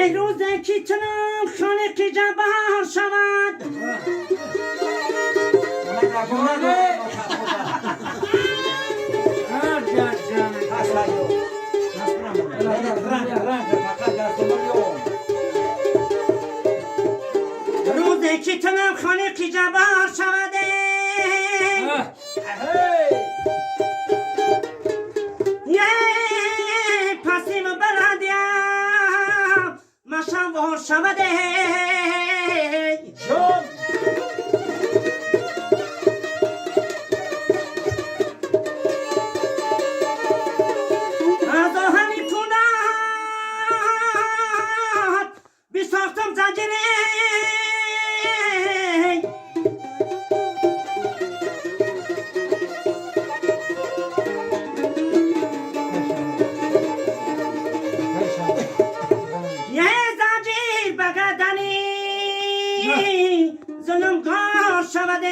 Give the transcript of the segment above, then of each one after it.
یه روزه که تنم خانه که جبار شود روزه که تنم خانه که جبار شود پسیم بلدیم مشم وار شوده از آهنی پولاد بی ساختم زنجیره ظلم کار شوده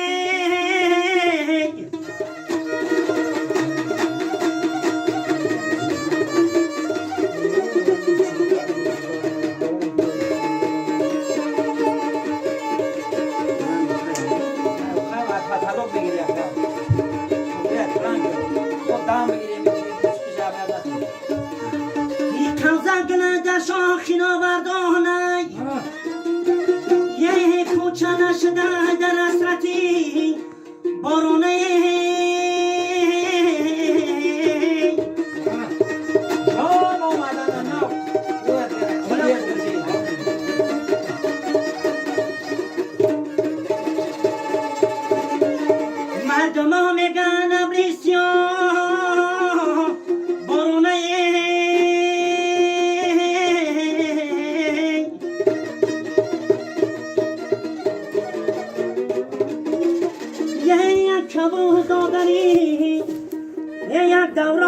این کوزه گله در شاخین آوردانه یه کوچه نشده در اسرتی بارونه مردم ها میگن ابریسیان بارونه یک کبوت آگری یک دوران